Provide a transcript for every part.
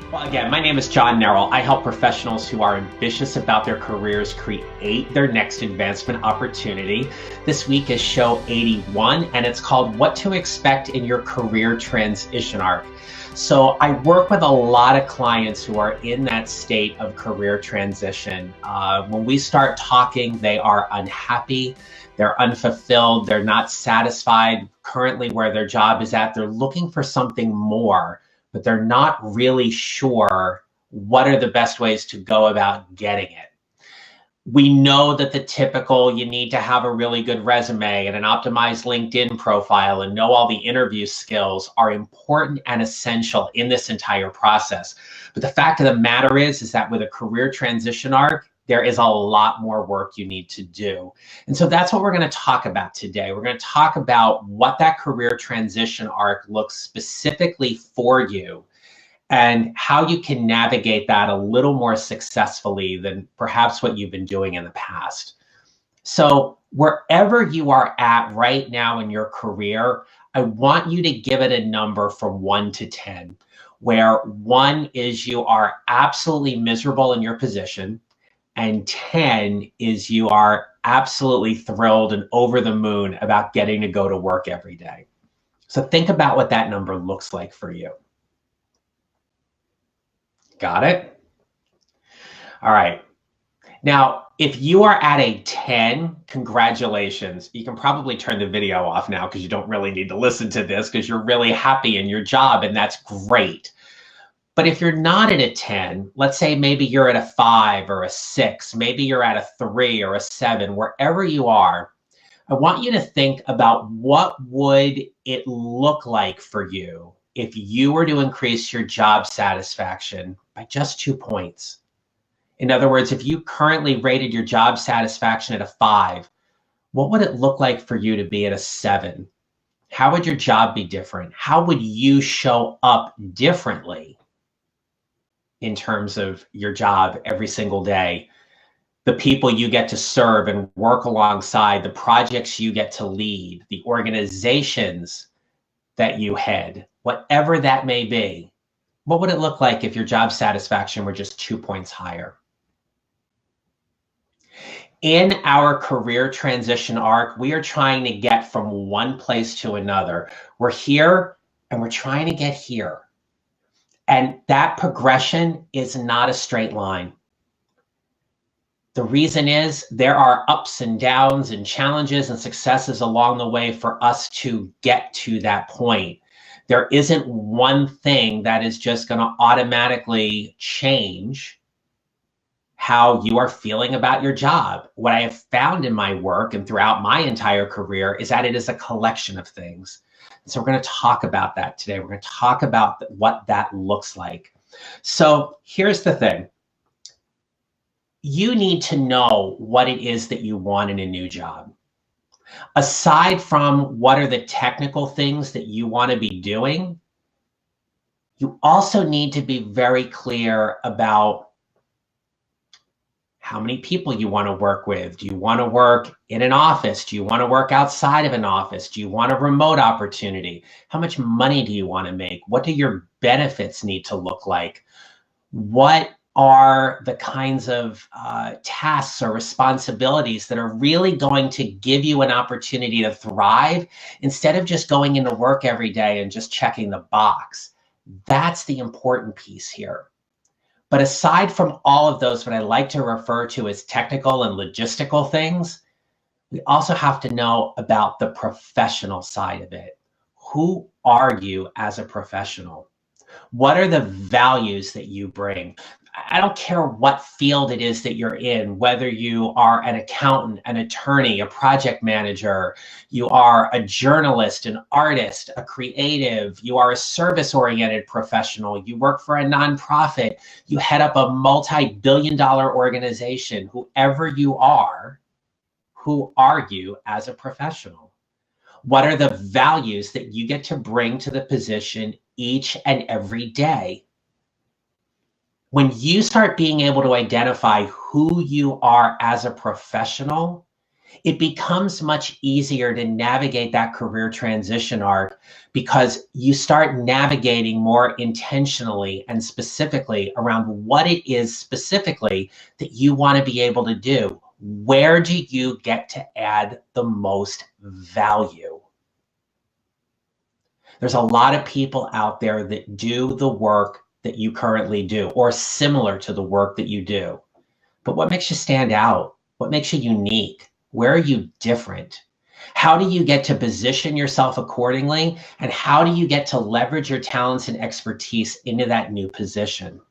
Well, again, my name is John Nerrell. I help professionals who are ambitious about their careers create their next advancement opportunity. This week is show 81, and it's called What to Expect in Your Career Transition Arc. So I work with a lot of clients who are in that state of career transition. When we start talking, they are unhappy, they're unfulfilled, they're not satisfied currently where their job is at. They're looking for something more, but they're not really sure what are the best ways to go about getting it. We know that the typical, you need to have a really good resume and an optimized LinkedIn profile and know all the interview skills are important and essential in this entire process. But the fact of the matter is that with a career transition arc, there is a lot more work you need to do. And so that's what we're going to talk about today. We're going to talk about what that career transition arc looks specifically for you and how you can navigate that a little more successfully than perhaps what you've been doing in the past. So wherever you are at right now in your career, I want you to give it a number from 1 to 10, where 1 is you are absolutely miserable in your position, and 10 is you are absolutely thrilled and over the moon about getting to go to work every day. So think about what that number looks like for you. Got it? All right. Now, if you are at a 10, congratulations. You can probably turn the video off now because you don't really need to listen to this because you're really happy in your job, and that's great. But if you're not at a 10, let's say maybe you're at a 5 or a 6, maybe you're at a 3 or a 7, wherever you are, I want you to think about what would it look like for you if you were to increase your job satisfaction by just 2 points. In other words, if you currently rated your job satisfaction at a 5, what would it look like for you to be at a 7? How would your job be different? How would you show up differently in terms of your job every single day? The people you get to serve and work alongside, the projects you get to lead, the organizations that you head, whatever that may be, what would it look like if your job satisfaction were just 2 points higher? In our career transition arc, we are trying to get from one place to another. We're here and we're trying to get here. And that progression is not a straight line. The reason is there are ups and downs and challenges and successes along the way for us to get to that point. There isn't one thing that is just going to automatically change how you are feeling about your job. What I have found in my work and throughout my entire career is that it is a collection of things. So we're going to talk about that today. We're going to talk about what that looks like. So here's the thing. You need to know what it is that you want in a new job. Aside from what are the technical things that you want to be doing, you also need to be very clear about how many people you want to work with. Do you want to work in an office? Do you want to work outside of an office? Do you want a remote opportunity? How much money do you want to make? What do your benefits need to look like? What are the kinds of tasks or responsibilities that are really going to give you an opportunity to thrive instead of just going into work every day and just checking the box? That's the important piece here. But aside from all of those, what I like to refer to as technical and logistical things, we also have to know about the professional side of it. Who are you as a professional? What are the values that you bring? I don't care what field it is that you're in, whether you are an accountant, an attorney, a project manager, you are a journalist, an artist, a creative, you are a service-oriented professional, you work for a nonprofit, you head up a multi-billion-dollar organization, whoever you are, who are you as a professional? What are the values that you get to bring to the position each and every day? When you start being able to identify who you are as a professional, it becomes much easier to navigate that career transition arc because you start navigating more intentionally and specifically around what it is specifically that you want to be able to do. Where do you get to add the most value? There's a lot of people out there that do the work that you currently do or similar to the work that you do. But what makes you stand out? What makes you unique? Where are you different? How do you get to position yourself accordingly? And how do you get to leverage your talents and expertise into that new position?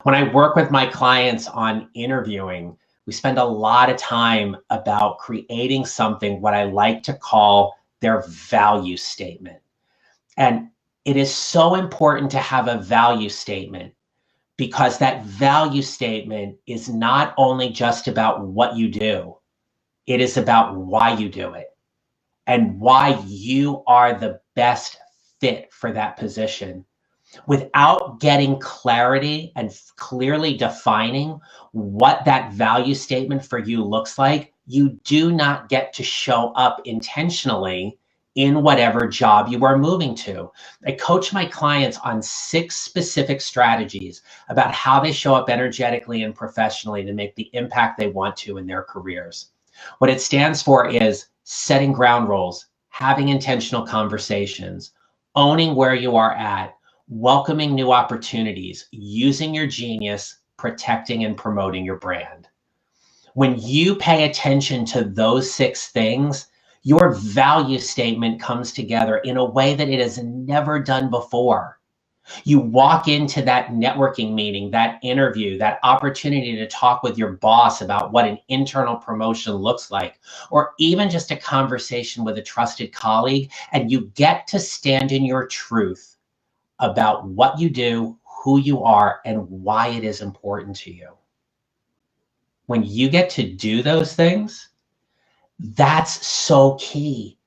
When I work with my clients on interviewing, we spend a lot of time about creating something, what I like to call their value statement. And it is so important to have a value statement because that value statement is not only just about what you do, it is about why you do it and why you are the best fit for that position. Without getting clarity and clearly defining what that value statement for you looks like, you do not get to show up intentionally in whatever job you are moving to. I coach my clients on 6 specific strategies about how they show up energetically and professionally to make the impact they want to in their careers. What it stands for is setting ground rules, having intentional conversations, owning where you are at, welcoming new opportunities, using your genius, protecting and promoting your brand. When you pay attention to those 6 things, your value statement comes together in a way that it has never done before. You walk into that networking meeting, that interview, that opportunity to talk with your boss about what an internal promotion looks like, or even just a conversation with a trusted colleague, and you get to stand in your truth about what you do, who you are, and why it is important to you. When you get to do those things, that's so key.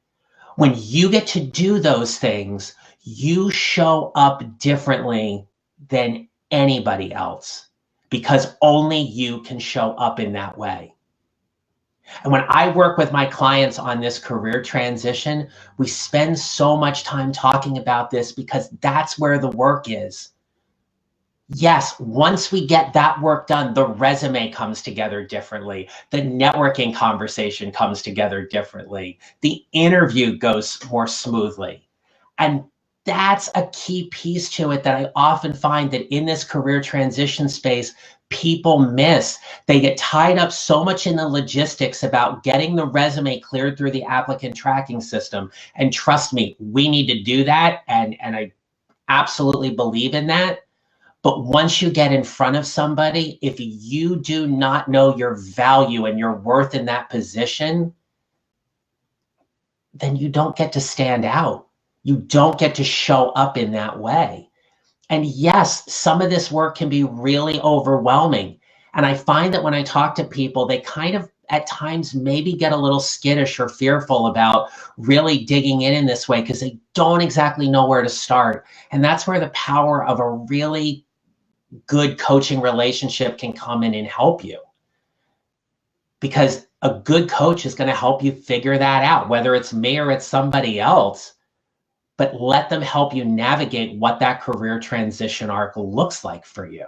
When you get to do those things, you show up differently than anybody else because only you can show up in that way. And when I work with my clients on this career transition, we spend so much time talking about this because that's where the work is. Yes, once we get that work done, the resume comes together differently. The networking conversation comes together differently. The interview goes more smoothly. And that's a key piece to it that I often find that in this career transition space, people miss. They get tied up so much in the logistics about getting the resume cleared through the applicant tracking system. And trust me, we need to do that. And I absolutely believe in that. But once you get in front of somebody, if you do not know your value and your worth in that position, then you don't get to stand out. You don't get to show up in that way. And yes, some of this work can be really overwhelming. And I find that when I talk to people, they kind of at times maybe get a little skittish or fearful about really digging in this way because they don't exactly know where to start. And that's where the power of a really good coaching relationship can come in and help you. Because a good coach is going to help you figure that out, whether it's me or it's somebody else, but let them help you navigate what that career transition arc looks like for you.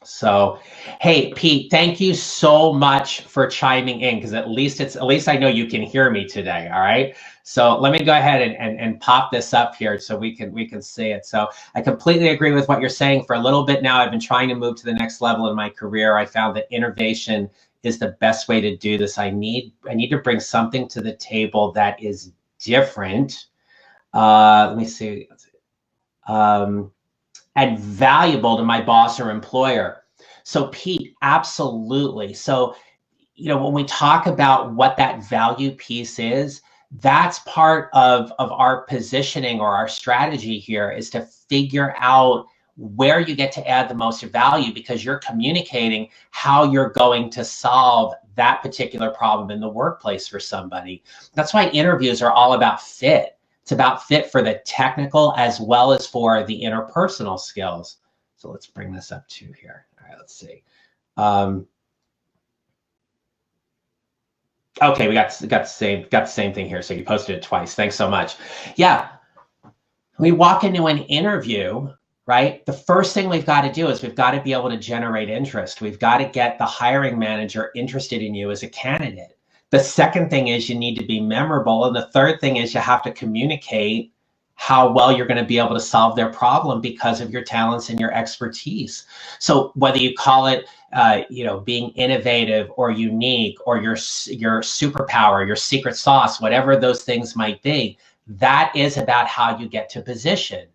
So, hey, Pete, thank you so much for chiming in because at least I know you can hear me today. All right. So let me go ahead and pop this up here so we can see it. So I completely agree with what you're saying. For a little bit now, I've been trying to move to the next level in my career. I found that innovation is the best way to do this. I need to bring something to the table that is different. Let me see. And valuable to my boss or employer. So Pete, absolutely. So, when we talk about what that value piece is, that's part of our positioning or our strategy here is to figure out where you get to add the most value because you're communicating how you're going to solve that particular problem in the workplace for somebody. That's why interviews are all about fit. It's about fit for the technical as well as for the interpersonal skills. So let's bring this up to here. All right, let's see. Okay, we got the same thing here. So you posted it twice. Thanks so much. Yeah, we walk into an interview, right? The first thing we've got to do is we've got to be able to generate interest. We've got to get the hiring manager interested in you as a candidate. The second thing is you need to be memorable. And the third thing is you have to communicate how well you're going to be able to solve their problem because of your talents and your expertise. So whether you call it, being innovative or unique or your superpower, your secret sauce, whatever those things might be, that is about how you get to position.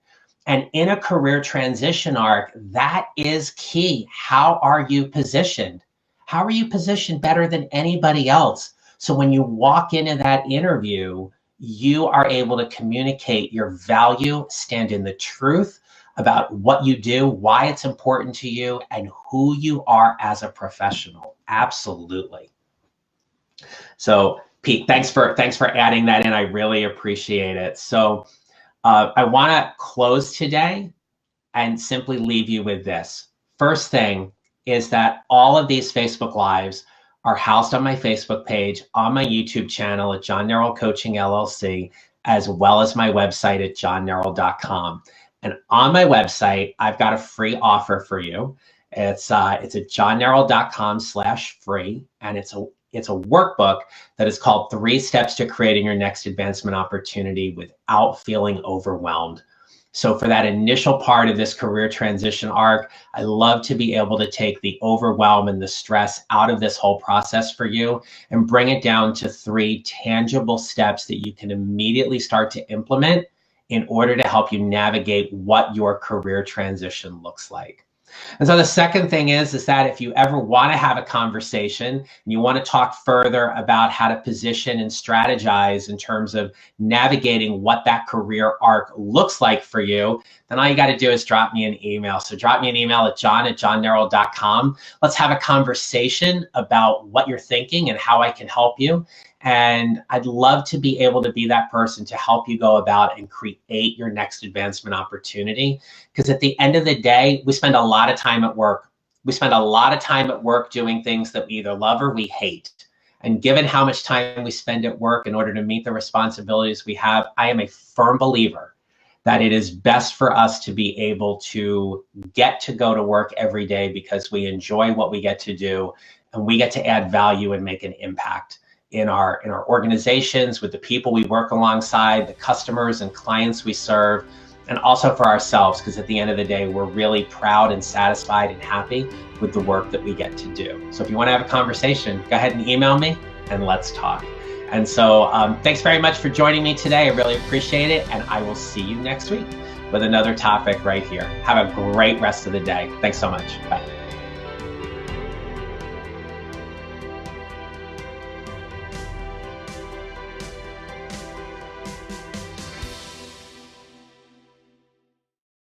And in a career transition arc, that is key. How are you positioned? How are you positioned better than anybody else? So when you walk into that interview, you are able to communicate your value, stand in the truth about what you do, why it's important to you, and who you are as a professional. Absolutely. So Pete, thanks for adding that in. I really appreciate it. So I want to close today and simply leave you with this. First thing is that all of these Facebook Lives are housed on my Facebook page, on my YouTube channel at John Nerl Coaching LLC, as well as my website at johnnerl.com. And on my website, I've got a free offer for you. It's at johnnerl.com/free, and it's a workbook that is called 3 Steps to Creating Your Next Advancement Opportunity Without Feeling Overwhelmed. So for that initial part of this career transition arc, I love to be able to take the overwhelm and the stress out of this whole process for you and bring it down to 3 tangible steps that you can immediately start to implement in order to help you navigate what your career transition looks like. And so the second thing is that if you ever want to have a conversation and you want to talk further about how to position and strategize in terms of navigating what that career arc looks like for you, then all you got to do is drop me an email. So drop me an email at john@johnnerl.com. Let's have a conversation about what you're thinking and how I can help you. And I'd love to be able to be that person to help you go about and create your next advancement opportunity. Because at the end of the day, we spend a lot of time at work. We spend a lot of time at work doing things that we either love or we hate. And given how much time we spend at work in order to meet the responsibilities we have, I am a firm believer that it is best for us to be able to get to go to work every day because we enjoy what we get to do and we get to add value and make an impact in our organizations, with the people we work alongside, the customers and clients we serve, and also for ourselves, because at the end of the day, we're really proud and satisfied and happy with the work that we get to do. So if you want to have a conversation, go ahead and email me and let's talk. And so thanks very much for joining me today. I really appreciate it. And I will see you next week with another topic right here. Have a great rest of the day. Thanks so much. Bye.